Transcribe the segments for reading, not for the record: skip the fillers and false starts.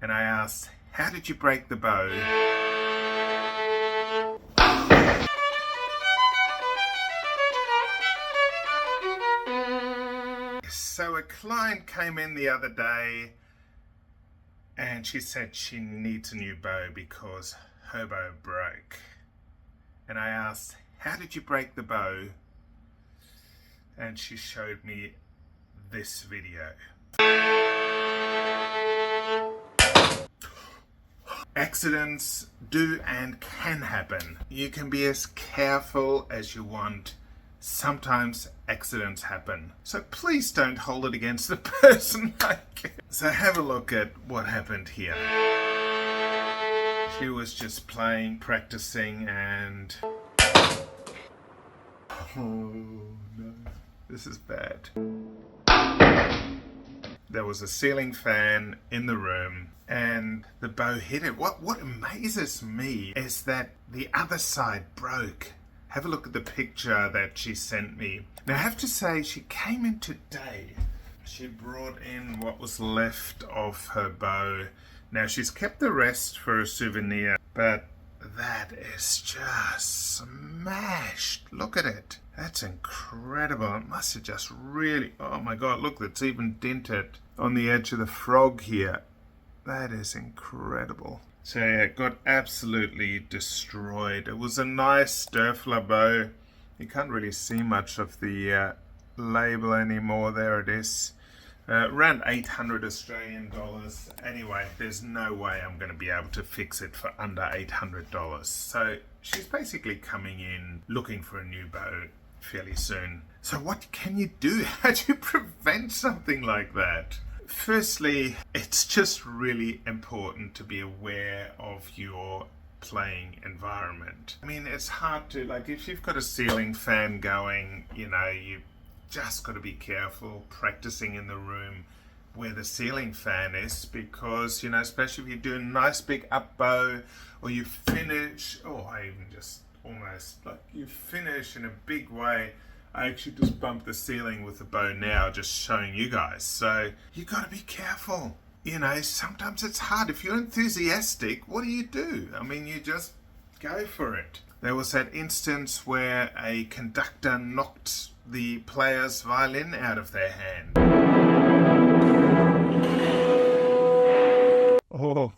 and I asked, "How did you break the bow?" So a client came in the other day and she said she needs a new bow because her bow broke. And I asked, "How did you break the bow?" And she showed me this video. Accidents do and can happen. You can be as careful as you want. Sometimes accidents happen. So please don't hold it against the person. So have a look at what happened here. She was just playing, practicing, and... oh no, this is bad. There was a ceiling fan in the room and the bow hit it. What amazes me is that the other side broke. Have a look at the picture that she sent me. Now I have to say, she came in today. She brought in what was left of her bow. Now she's kept the rest for a souvenir, but that is just smashed. Look at it. That's incredible. It must have just really... oh my god, look, it's even dented on the edge of the frog here. That is incredible. So yeah, it got absolutely destroyed. It was a nice Sturfler bow. You can't really see much of the label anymore. There it is. Around 800 Australian dollars. Anyway, there's no way I'm going to be able to fix it for under $800. So she's basically coming in looking for a new bow fairly soon. So what can you do? How do you prevent something like that? Firstly, it's just really important to be aware of your playing environment. I mean, it's hard to, like, if you've got a ceiling fan going, you know, you just got to be careful practicing in the room where the ceiling fan is, because, you know, especially if you're doing a nice big up bow, or you finish, I even just almost, like, you finish in a big way. I actually just bumped the ceiling with the bow now, just showing you guys. So you got to be careful. You know, sometimes it's hard. If you're enthusiastic, what do? I mean, you just go for it. There was that instance where a conductor knocked the player's violin out of their hand. Oh.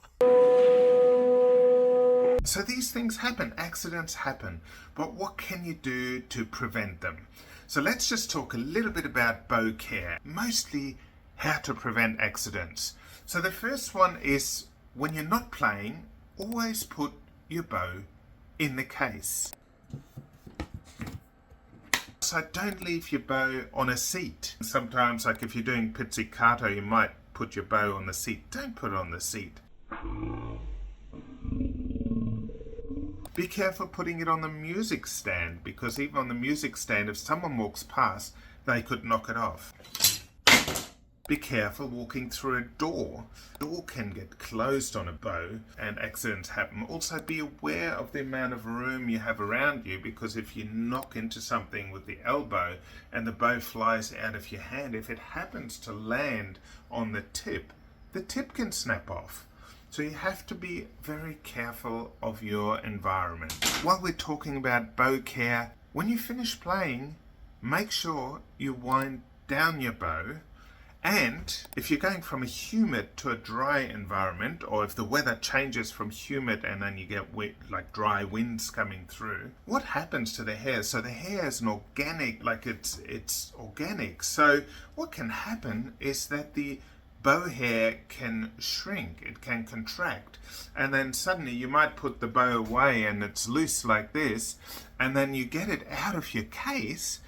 So these things happen, accidents happen, but what can you do to prevent them? So let's just talk a little bit about bow care, mostly how to prevent accidents. So the first one is, when you're not playing, always put your bow in the case. So don't leave your bow on a seat. Sometimes, like if you're doing pizzicato, you might put your bow on the seat. Don't put it on the seat. Be careful putting it on the music stand, because even on the music stand, if someone walks past, they could knock it off. Be careful walking through a door. The door can get closed on a bow and accidents happen. Also be aware of the amount of room you have around you, because if you knock into something with the elbow and the bow flies out of your hand, if it happens to land on the tip can snap off. So you have to be very careful of your environment. While we're talking about bow care, when you finish playing, make sure you wind down your bow. And if you're going from a humid to a dry environment, or if the weather changes from humid and then you get wet, like dry winds coming through, what happens to the hair? So the hair is an organic, like it's organic. So what can happen is that the bow hair can shrink, it can contract, and then suddenly you might put the bow away and it's loose like this, and then you get it out of your case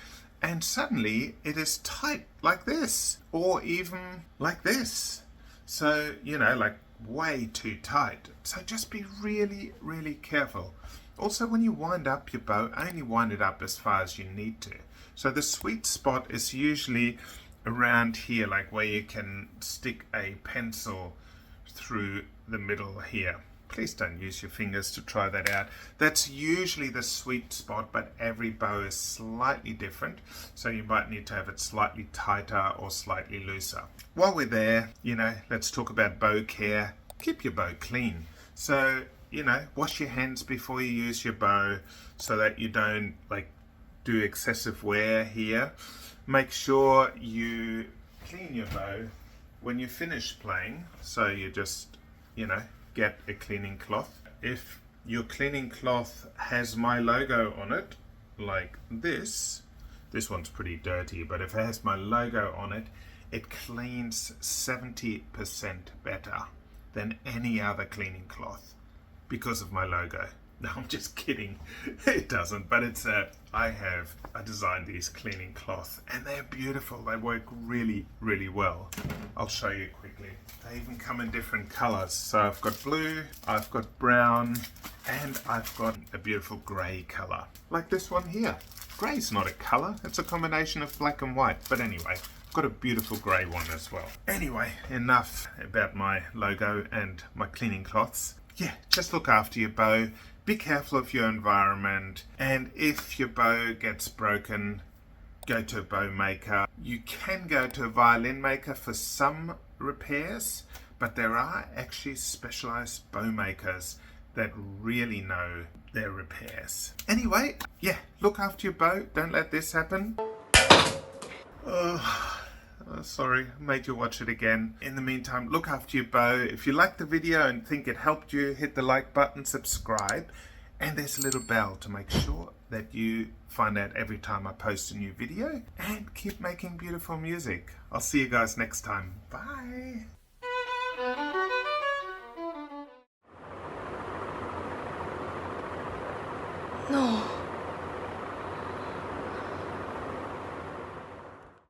and suddenly it is tight like this, or even like this. So, you know, like way too tight. So just be really, really careful. Also, when you wind up your bow, only wind it up as far as you need to. So the sweet spot is usually around here, like where you can stick a pencil through the middle here. Please don't use your fingers to try that out. That's usually the sweet spot, but every bow is slightly different, so you might need to have it slightly tighter or slightly looser. While we're there, you know, let's talk about bow care. keep your bow clean. So, you know, wash your hands before you use your bow so that you don't like do excessive wear here. Make sure you clean your bow when you finish playing. So you just, you know, get a cleaning cloth. If your cleaning cloth has my logo on it, like this one's pretty dirty, but if it has my logo on it, it cleans 70% better than any other cleaning cloth because of my logo. No, I'm just kidding. It doesn't, but it's I designed these cleaning cloths and they're beautiful. They work really, really well. I'll show you quickly. They even come in different colors. So I've got blue, I've got brown, and I've got a beautiful gray color. Like this one here. Gray's not a color, it's a combination of black and white. But anyway, I've got a beautiful gray one as well. Anyway, enough about my logo and my cleaning cloths. Yeah, just look after your bow. Be careful of your environment, and if your bow gets broken, go to a bow maker. You can go to a violin maker for some repairs, but there are actually specialized bow makers that really know their repairs. Anyway, yeah, look after your bow. Don't let this happen. Sorry, I made you watch it again. In the meantime, look after your bow. If you liked the video and think it helped you, hit the like button, subscribe, and there's a little bell to make sure that you find out every time I post a new video, and keep making beautiful music. I'll see you guys next time. Bye.